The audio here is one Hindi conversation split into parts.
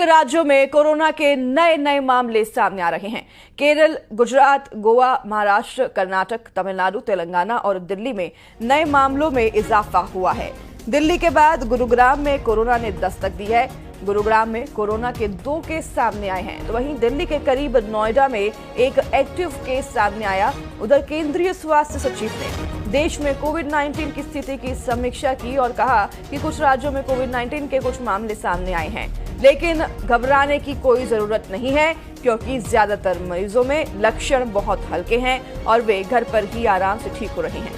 राज्यों में कोरोना के नए नए मामले सामने आ रहे हैं। केरल, गुजरात, गोवा, महाराष्ट्र, कर्नाटक, तमिलनाडु, तेलंगाना और दिल्ली में नए मामलों में इजाफा हुआ है। दिल्ली के बाद गुरुग्राम में कोरोना ने दस्तक दी है। गुरुग्राम में कोरोना के 2 केस सामने आए हैं, तो वहीं दिल्ली के करीब नोएडा में एक एक्टिव केस सामने आया। उधर केंद्रीय स्वास्थ्य सचिव ने देश में कोविड-19 की स्थिति की समीक्षा की और कहा कि कुछ राज्यों में कोविड-19 के कुछ मामले सामने आए हैं, लेकिन घबराने की कोई जरूरत नहीं है, क्योंकि ज्यादातर मरीजों में लक्षण बहुत हल्के हैं और वे घर पर ही आराम से ठीक हो रहे हैं।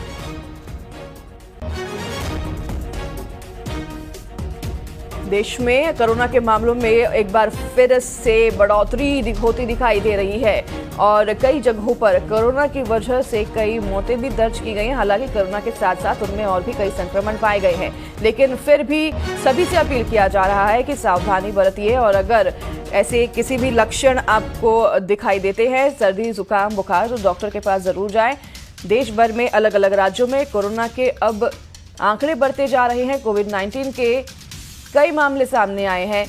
देश में कोरोना के मामलों में एक बार फिर से बढ़ोतरी होती दिखाई दे रही है और कई जगहों पर कोरोना की वजह से कई मौतें भी दर्ज की गई हैं। हालांकि कोरोना के साथ साथ उनमें और भी कई संक्रमण पाए गए हैं, लेकिन फिर भी सभी से अपील किया जा रहा है कि सावधानी बरतिए और अगर ऐसे किसी भी लक्षण आपको दिखाई देते हैं, सर्दी, जुकाम, बुखार, तो डॉक्टर के पास जरूर जाएं। देश भर में अलग अलग राज्यों में कोरोना के अब आंकड़े बढ़ते जा रहे हैं। कोविड-19 के कई मामले सामने आए हैं,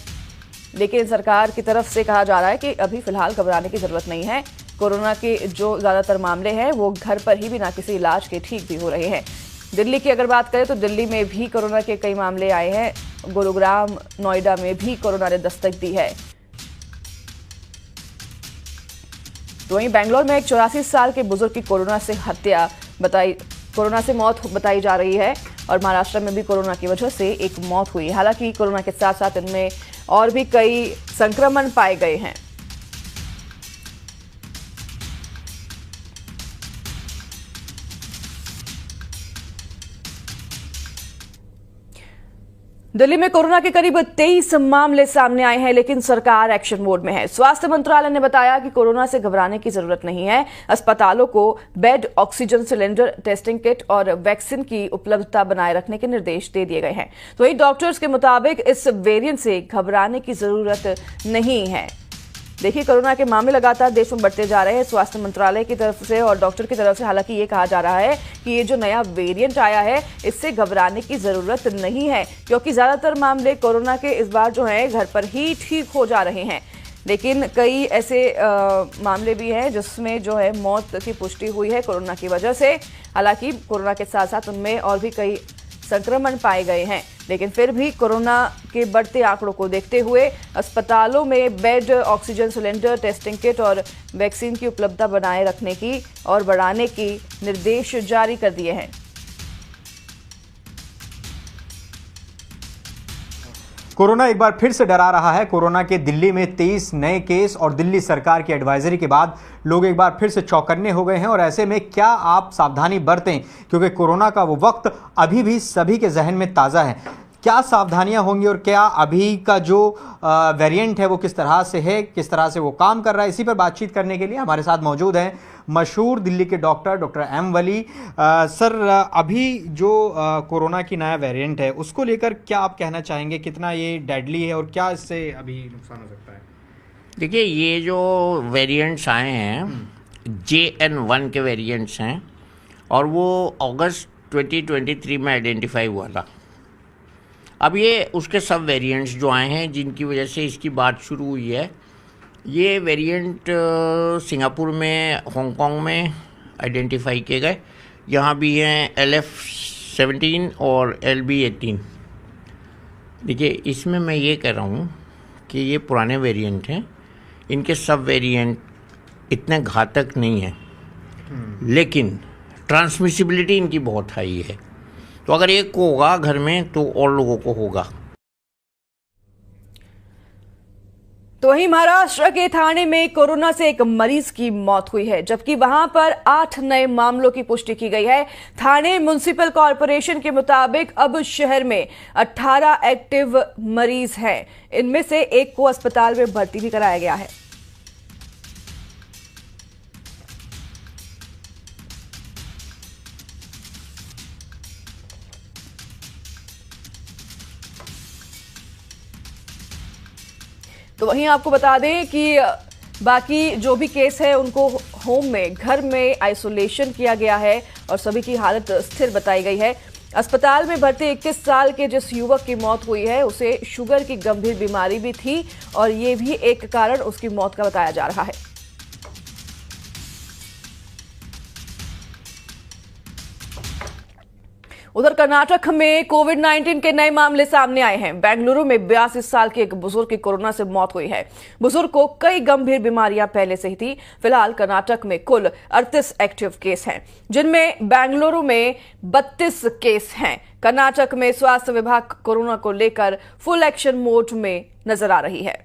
लेकिन सरकार की तरफ से कहा जा रहा है कि अभी फिलहाल घबराने की जरूरत नहीं है। कोरोना के जो ज्यादातर मामले हैं वो घर पर ही बिना किसी इलाज के ठीक भी हो रहे हैं। दिल्ली की अगर बात करें तो दिल्ली में भी कोरोना के कई मामले आए हैं। गुरुग्राम, नोएडा में भी कोरोना ने दस्तक दी है। तो वहीं बेंगलोर में एक 84 साल के बुजुर्ग की कोरोना से मौत बताई जा रही है और महाराष्ट्र में भी कोरोना की वजह से एक मौत हुई। हालांकि कोरोना के साथ साथ इनमें और भी कई संक्रमण पाए गए हैं। दिल्ली में कोरोना के करीब 23 मामले सामने आए हैं, लेकिन सरकार एक्शन मोड में है। स्वास्थ्य मंत्रालय ने बताया कि कोरोना से घबराने की जरूरत नहीं है। अस्पतालों को bed, oxygen cylinder, testing kit और वैक्सीन की उपलब्धता बनाए रखने के निर्देश दे दिए गए हैं। तो वहीं डॉक्टर्स के मुताबिक इस वेरिएंट से घबराने की जरूरत नहीं है। देखिए, कोरोना के मामले लगातार देश में बढ़ते जा रहे हैं। स्वास्थ्य मंत्रालय की तरफ से और डॉक्टर की तरफ से हालांकि ये कहा जा रहा है कि ये जो नया वेरिएंट आया है, इससे घबराने की जरूरत नहीं है, क्योंकि ज्यादातर मामले कोरोना के इस बार जो है घर पर ही ठीक हो जा रहे हैं। लेकिन कई ऐसे मामले भी हैं जिसमें जो है मौत की पुष्टि हुई है कोरोना की वजह से। हालांकि कोरोना के साथ साथ उनमें और भी कई संक्रमण पाए गए हैं, लेकिन फिर भी कोरोना के बढ़ते आंकड़ों को देखते हुए अस्पतालों में bed, oxygen cylinder, testing kit और वैक्सीन की उपलब्धता बनाए रखने की और बढ़ाने की निर्देश जारी कर दिए हैं। कोरोना एक बार फिर से डरा रहा है। कोरोना के दिल्ली में 23 नए केस और दिल्ली सरकार की एडवाइजरी के बाद लोग एक बार फिर से चौकन्ने हो गए हैं। और ऐसे में क्या आप सावधानी बरतें, क्योंकि कोरोना का वो वक्त अभी भी सभी के जहन में ताज़ा है। क्या सावधानियां होंगी और क्या अभी का जो वेरिएंट है वो किस तरह से है, किस तरह से वो काम कर रहा है, इसी पर बातचीत करने के लिए हमारे साथ मौजूद हैं मशहूर दिल्ली के डॉक्टर एम वली। सर, अभी जो कोरोना की नया वेरिएंट है उसको लेकर क्या आप कहना चाहेंगे, कितना ये डेडली है और क्या इससे अभी नुकसान हो सकता है? देखिए, ये जो वेरिएंट्स आए हैं JN1 के वेरिएंट्स हैं और वो अगस्त 2023 में आइडेंटिफाई हुआ था। अब ये उसके सब वेरिएंट्स जो आए हैं जिनकी वजह से इसकी बात शुरू हुई है, ये वेरिएंट सिंगापुर में, हांगकांग में आइडेंटिफाई किए गए। यहाँ भी हैं LF17 और LB18। देखिए, इसमें मैं ये कह रहा हूँ कि ये पुराने वेरिएंट हैं, इनके सब वेरिएंट इतने घातक नहीं हैं, लेकिन ट्रांसमिसिबिलिटी इनकी बहुत हाई है। तो अगर एक को होगा घर में तो और लोगों को होगा। तो वहीं महाराष्ट्र के ठाणे में कोरोना से एक मरीज की मौत हुई है, जबकि वहां पर 8 नए मामलों की पुष्टि की गई है। ठाणे म्युनिसिपल कॉर्पोरेशन के मुताबिक अब शहर में 18 एक्टिव मरीज हैं। इनमें से एक को अस्पताल में भर्ती भी कराया गया है। तो वहीं आपको बता दें कि बाकी जो भी केस है उनको होम में, घर में आइसोलेशन किया गया है और सभी की हालत स्थिर बताई गई है। अस्पताल में भर्ती 21 साल के जिस युवक की मौत हुई है उसे शुगर की गंभीर बीमारी भी थी और ये भी एक कारण उसकी मौत का बताया जा रहा है। उधर कर्नाटक में कोविड-19 के नए मामले सामने आए हैं। बेंगलुरु में 82 साल के एक बुजुर्ग की कोरोना से मौत हुई है। बुजुर्ग को कई गंभीर बीमारियां पहले से ही थी। फिलहाल कर्नाटक में कुल 38 एक्टिव केस हैं, जिनमें बेंगलुरु में 32 केस हैं। कर्नाटक में स्वास्थ्य विभाग कोरोना को लेकर फुल एक्शन मोड में नजर आ रही है।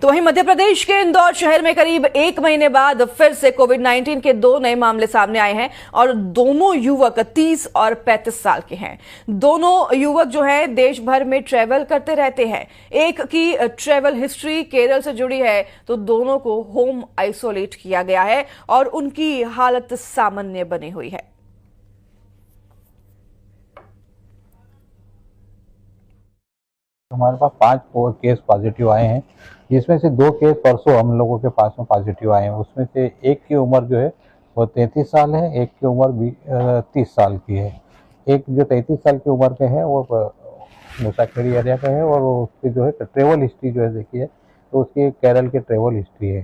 तो वहीं मध्य प्रदेश के इंदौर शहर में करीब 1 महीने बाद फिर से कोविड-19 के 2 नए मामले सामने आए हैं और दोनों युवक 30 और 35 साल के हैं। दोनों युवक जो हैं देश भर में ट्रैवल करते रहते हैं। एक की ट्रैवल हिस्ट्री केरल से जुड़ी है तो दोनों को होम आइसोलेट किया गया है और उनकी हालत सामान्य बनी हुई है। हमारे पास 5 केस पॉजिटिव आए हैं, जिसमें से 2 केस परसों हम लोगों के पास में पॉजिटिव आए हैं। उसमें से एक की उम्र जो है वो 33 साल है, एक की उम्र 30 साल की है। एक जो 33 साल की उम्र के है वो मुसाखेड़ी एरिया का है और उसकी जो है ट्रेवल हिस्ट्री जो है देखिए तो उसकी केरल की ट्रेवल हिस्ट्री है।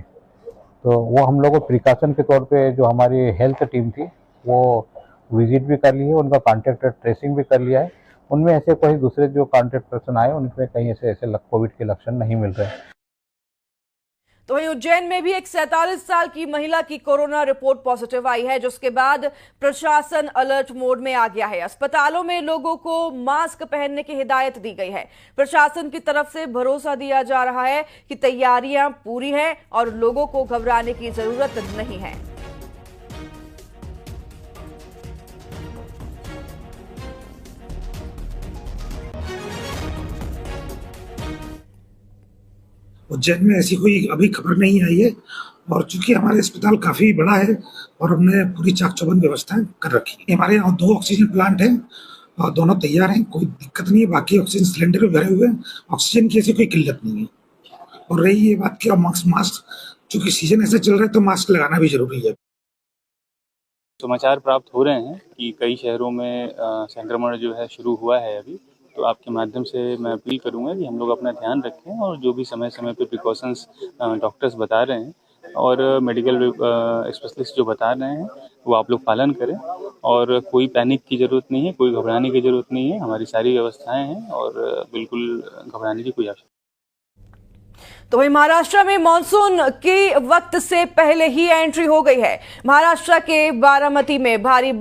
तो वो हम लोग को प्रिकॉशन के तौर पे जो हमारी हेल्थ टीम थी वो विजिट भी कर ली है, उनका कॉन्टैक्ट ट्रेसिंग भी कर लिया है। उनमें ऐसे कोई दूसरे जो कॉन्टैक्ट पर्सन आए उनमें कहीं ऐसे कोविड के लक्षण नहीं मिल रहे हैं। तो वहीं उज्जैन में भी एक 47 साल की महिला की कोरोना रिपोर्ट पॉजिटिव आई है, जिसके बाद प्रशासन अलर्ट मोड में आ गया है। अस्पतालों में लोगों को मास्क पहनने की हिदायत दी गई है। प्रशासन की तरफ से भरोसा दिया जा रहा है कि तैयारियां पूरी हैं और लोगों को घबराने की जरूरत नहीं है। उज्जैन में ऐसी कोई अभी खबर नहीं आई है और चूंकि हमारे अस्पताल काफ़ी बड़ा है और हमने पूरी चाक चौबंद व्यवस्थाएं कर रखी है। हमारे यहाँ 2 ऑक्सीजन प्लांट हैं और दोनों तैयार हैं, कोई दिक्कत नहीं है। बाकी ऑक्सीजन सिलेंडर भी भरे हुए हैं, ऑक्सीजन की ऐसी कोई किल्लत नहीं है। और रही ये बात कि मास्क चूंकि सीजन ऐसा चल रहा है तो मास्क लगाना भी जरूरी है। समाचार प्राप्त हो रहे हैं कि कई शहरों में संक्रमण जो है शुरू हुआ है अभी, तो आपके माध्यम से मैं अपील करूंगा कि हम लोग अपना ध्यान रखें और जो भी समय समय पे प्रिकॉशंस डॉक्टर्स बता रहे हैं और मेडिकल स्पेशलिस्ट जो बता रहे हैं वो आप लोग पालन करें और कोई पैनिक की ज़रूरत नहीं है, कोई घबराने की ज़रूरत नहीं है। हमारी सारी व्यवस्थाएं हैं और बिल्कुल घबराने की कोई आवश्यकता। तो वहीं महाराष्ट्र में मानसून के वक्त से पहले ही एंट्री हो गई है। महाराष्ट्र के बारामती में भारी